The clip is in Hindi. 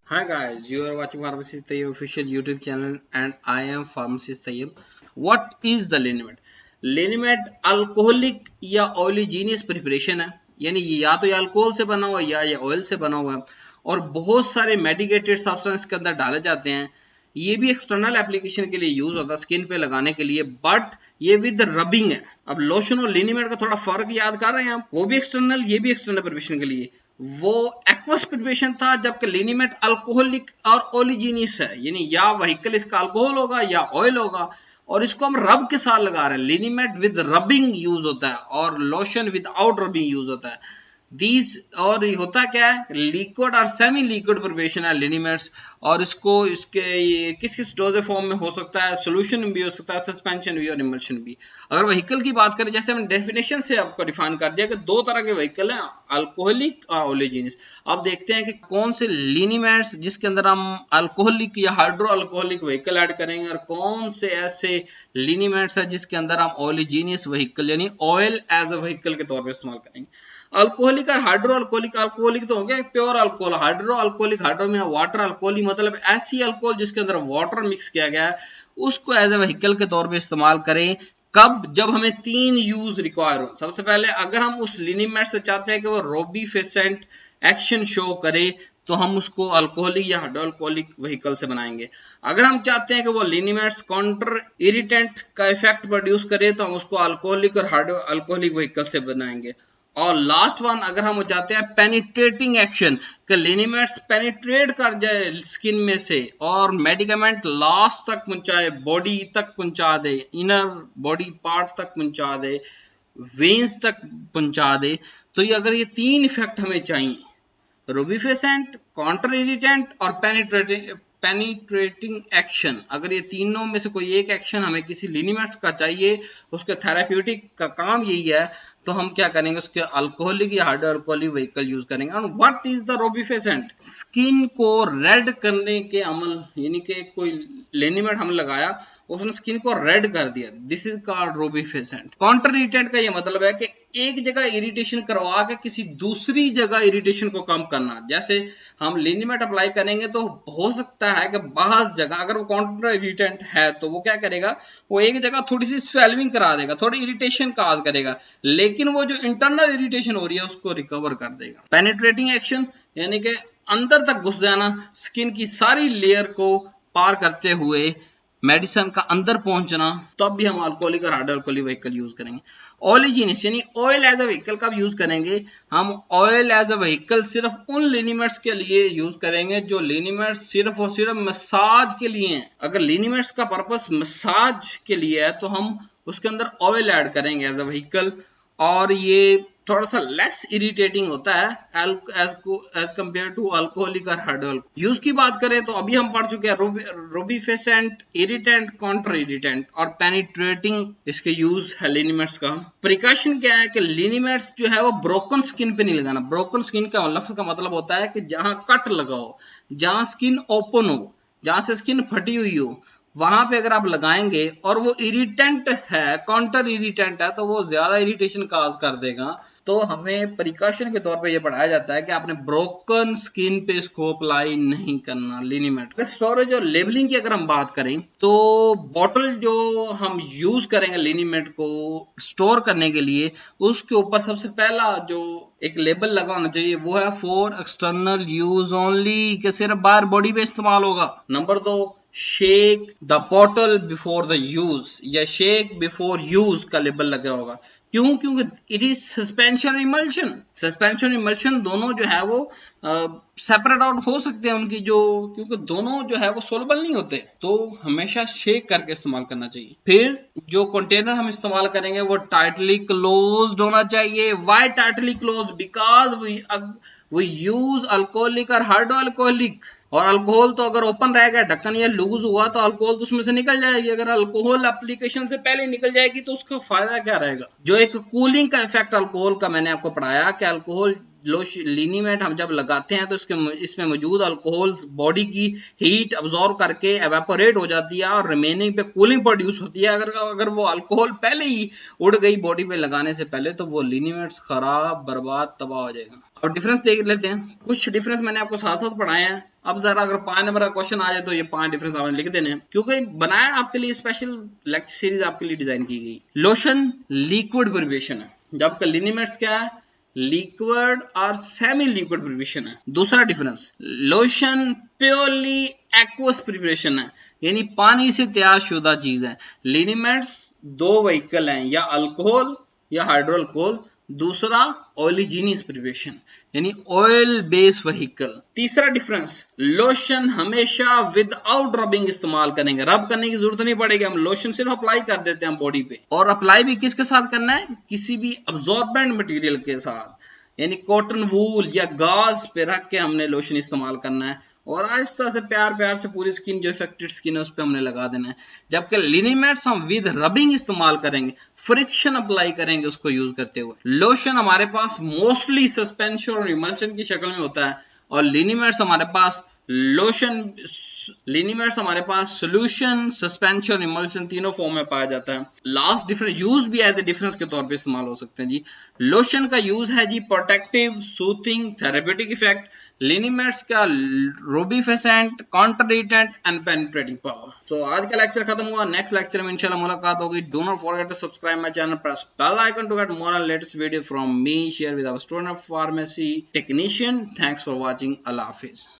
Hi guys, you are watching Pharmacist Tayyib official YouTube channel and I am Pharmacist Tayyib. What is the Linimet? Linimet alcoholic या ऑयलीजीनियस प्रिपरेशन है, यानी ये या तो ये अल्कोहल से बना हुआ है या ये ऑयल से बना हुआ है और बहुत सारे मेडिकेटेड सब्सटेंस के अंदर डाले जाते हैं। ये भी एक्सटर्नल एप्लीकेशन के लिए यूज होता है, स्किन पे लगाने के लिए, बट ये विद रबिंग है। अब लोशन और लिनिमेट का थोड़ा फर्क याद कर रहे हैं आप, वो भी एक्सटर्नल, ये भी एक्सटर्नल प्रिपरेशन के लिए। वो एक्वस प्रिपरेशन था, जबकि लिनिमेट अल्कोहलिक और ओलिजीनियस है, यानी या व्हीकल इसका अल्कोहल होगा या ऑयल होगा और इसको हम रब के साथ लगा रहे हैं। लिनिमेट विद रबिंग यूज होता है और लोशन विदाउट रबिंग यूज होता है। दीज और होता क्या है, लिक्विड और सेमी लिक्विड प्रिपरेशन है लिनिमेट्स, और इसको इसके ये किस किस डोजेज फॉर्म में हो सकता है, सोल्यूशन भी हो सकता है, सस्पेंशन भी और इमल्शन भी। अगर व्हीकल की बात करें, जैसे हमने डेफिनेशन से आपको डिफाइन कर दिया कि दो तरह के व्हीकल हैं, अल्कोहलिक और ओलिजीनियस। अब देखते हैं कि कौन से लिनिमेट्स जिसके अंदर हम अल्कोहलिक या हाइड्रो अल्कोहलिक व्हीकल ऐड करेंगे और कौन से ऐसे लिनिमेट्स है जिसके अंदर हम ओलिजीनियस व्हीकल यानी ऑयल एज अ व्हीकल के तौर पर इस्तेमाल करेंगे। अल्कोहलिक और हाइड्रो अल्कोहलिक, अल्कोहलिक तो हो गया pure alcohol, hydro alcoholic, hydro में वाटर अल्कोहलिक मतलब ऐसी अल्कोहल जिसके अंदर वाटर मिक्स किया गया है, उसको एज ए व्हीकल के तौर पे इस्तेमाल करें। कब? जब हमें तीन यूज रिक्वायर हो। सबसे पहले अगर हम उस लिनिमेट से चाहते हैं कि वो रोबीफेसेंट एक्शन शो करे तो हम उसको अल्कोहलिक या हाइड्रो अल्कोहलिक व्हीकल से बनाएंगे। अगर हम चाहते हैं कि वो लिनिमेट्स काउंटर इरिटेंट का इफेक्ट प्रोड्यूस करे तो हम उसको अल्कोहलिक और हाइड्रो अल्कोहलिक व्हीकल से बनाएंगे। और लास्ट वन, अगर हम चाहते हैं पेनिट्रेटिंग एक्शन कि लिनिमेट्स पेनिट्रेट कर जाए स्किन में से और मेडिकेमेंट लास्ट तक पहुंचाए, बॉडी तक पहुंचा दे, इनर बॉडी पार्ट तक पहुंचा दे, वेन्स तक पहुंचा दे, तो ये अगर ये तीन इफेक्ट हमें चाहिए, रोबीफेसेंट, काउंटर इरिटेंट और पेनिट्रेटिंग एक्शन, अगर ये तीनों में से कोई एक एक्शन हमें किसी लिनिमेट का चाहिए, उसके थेराप्यूटिक का काम यही है, तो हम क्या करेंगे, उसके अल्कोहलिक या हाइड्रो अल्कोहलिक व्हीकल यूज करेंगे। और व्हाट इज द रोबीफेसेंट? स्किन को रेड करने के अमल, यानी कि कोई लिनिमेट हम लगाया, उसने स्किन को रेड कर दिया, this is called rubefacient. Counter irritant का ये मतलब है कि एक जगह इरिटेशन करवा के किसी दूसरी जगह इरिटेशन को कम करना। जैसे हम लिनिमेट अप्लाई करेंगे तो हो सकता है कि बाहर जगह अगर वो काउंटर इरिटेंट है तो वो क्या करेगा, वो एक जगह थोड़ी सी स्वेलिंग करा देगा, थोड़ी इरिटेशन काज करेगा, लेकिन वो जो इंटरनल इरिटेशन हो रही है उसको रिकवर कर देगा। पेनिट्रेटिंग एक्शन यानी कि अंदर तक घुस जाना, स्किन की सारी लेयर को पार करते हुए मेडिसिन का अंदर पहुंचना, तब भी हम अल्कोहलिक और हाइड्रो अल्कोहलिक व्हीकल यूज करेंगे। ओलिजीनियस यानी ऑयल एज अ व्हीकल कब यूज करेंगे, हम ऑयल एज अ व्हीकल सिर्फ उन लिनिमेट्स के लिए यूज करेंगे जो लिनिमेट्स सिर्फ और सिर्फ मसाज के लिए हैं। अगर लिनिमेट्स का पर्पस मसाज के लिए है तो हम उसके अंदर ऑयल ऐड करेंगे एज अ व्हीकल, और ये थोड़ा सा लेस इरिटेटिंग होता है एज कंपेयर टू अल्कोहलिक और हाइड्रो। यूज की बात करें तो अभी हम पढ़ चुके हैं रोबीफेसेंट, इरिटेंट, काउंटर इरिटेंट और पेनिट्रेटिंग, इसके यूज है लिनिमेट्स का। प्रिकॉशन क्या है कि लिनिमेट्स जो है वो ब्रोकन स्किन पे नहीं लगाना। ब्रोकन स्किन का लफ्ज का मतलब होता है कि जहां कट लगा हो, जहां स्किन ओपन हो, जहां से स्किन फटी हुई हो, वहां पे अगर आप लगाएंगे और वो इरिटेंट है, काउंटर इरिटेंट है, तो वो ज्यादा इरिटेशन काज कर देगा। तो हमें प्रिकॉशन के तौर पे ये पढ़ाया जाता है कि आपने ब्रोकन स्किन पे इसको अप्लाई नहीं करना लिनिमेट। स्टोरेज और लेबलिंग की अगर हम बात करें तो बॉटल जो हम यूज करेंगे लिनिमेट को स्टोर करने के लिए, उसके ऊपर सबसे पहला जो एक लेबल लगा होना चाहिए वो है फॉर एक्सटर्नल यूज ओनली, कि सिर्फ बाहर बॉडी पे इस्तेमाल होगा। Number 2, shake the bottle before the use, या शेक बिफोर यूज का लेबल लगा होगा। क्यों? क्योंकि it is suspension emulsion. Suspension emulsion दोनों जो है वो सेपरेट आउट हो सकते हैं उनकी जो, क्योंकि दोनों जो है वो सोल्युबल नहीं होते, तो हमेशा शेक करके इस्तेमाल करना चाहिए। फिर जो कंटेनर हम इस्तेमाल करेंगे वो टाइटली क्लोज्ड होना चाहिए। Why tightly closed? Because we use alcoholic और हाइड्रो अल्कोहलिक, और अल्कोहल तो अगर ओपन रहेगा, ढक्कन ये लूज हुआ तो अल्कोहल तो उसमें से निकल जाएगी। अगर अल्कोहल एप्लीकेशन से पहले निकल जाएगी तो उसका फायदा क्या रहेगा? जो एक कूलिंग का इफेक्ट अल्कोहल का मैंने आपको पढ़ाया कि अल्कोहल लिनीमेट हम जब लगाते हैं तो इसमें मौजूद अल्कोहल बॉडी की हीट अब्जॉर्ब करके एवेपोरेट हो जाती है और रिमेनिंग पे कूलिंग प्रोड्यूस होती है। अगर वो अल्कोहल पहले ही उड़ गई बॉडी पे लगाने से पहले तो वो लिनीमेट्स खराब, बर्बाद, तबाह हो जाएगा। और डिफरेंस देख लेते हैं, कुछ डिफरेंस मैंने आपको साथ साथ पढ़ाए हैं। अब जरा अगर 5 नंबर का क्वेश्चन आ जाए तो ये 5 डिफरेंस आपने लिख देने हैं, क्योंकि बनाया आपके लिए स्पेशल लेक्चर सीरीज आपके लिए डिजाइन की गई। लोशन लिक्विड प्रिपरेशन है, जबकि लिनीमेट्स क्या है, लिक्विड और सेमी लिक्विड प्रिपरेशन है। दूसरा difference, lotion purely aqueous preparation है, यानी पानी से तैयार शुदा चीज है। लिनीमेट्स 2 व्हीकल हैं, या अल्कोहल या हाइड्रोअल्कोहल, दूसरा ऑयलीजीनियस प्रिपरेशन यानी ऑयल बेस्ड व्हीकल। तीसरा डिफरेंस, लोशन हमेशा विदाउट रबिंग इस्तेमाल करेंगे, रब करने की जरूरत नहीं पड़ेगी, हम लोशन सिर्फ अप्लाई कर देते हैं बॉडी पे। और अप्लाई भी किसके साथ करना है, किसी भी अब्सॉर्बेंट मटेरियल के साथ, यानी कॉटन वूल या गॉज पे रख के हमने लोशन इस्तेमाल करना है और आहिस्ता से प्यार से पूरी स्किन जो इफेक्टेड स्किन है उस पर हमने लगा देना है। जबकि लिनीमेट्स हम विद रबिंग इस्तेमाल करेंगे, फ्रिक्शन अप्लाई करेंगे उसको यूज करते हुए। लोशन हमारे पास मोस्टली सस्पेंशन और इमल्शन की शक्ल में होता है और लिनीमेट्स हमारे पास सोल्यूशन, सस्पेंशन, इमल्शन तीनों फॉर्म में पाया जाता है। लास्ट डिफरेंस, यूज भी एज ए डिफरेंस के तौर पे इस्तेमाल हो सकते हैं जी। लोशन का यूज है जी प्रोटेक्टिव, सूथिंग, थेरेप्यूटिक इफेक्ट। लिनीमेट्स का रूबिफिसेंट, कॉन्ट्रडिक्टेंट एंड पेनिट्रेटिंग पावर। सो आज का लेक्चर खत्म हुआ, नेक्स्ट लेक्चर में इंशाल्लाह मुलाकात होगी। Do not forget to subscribe my channel, press bell icon to get more and latest video from me, share with our student of pharmacy technician. Thanks for watching, अल्लाह हाफिज।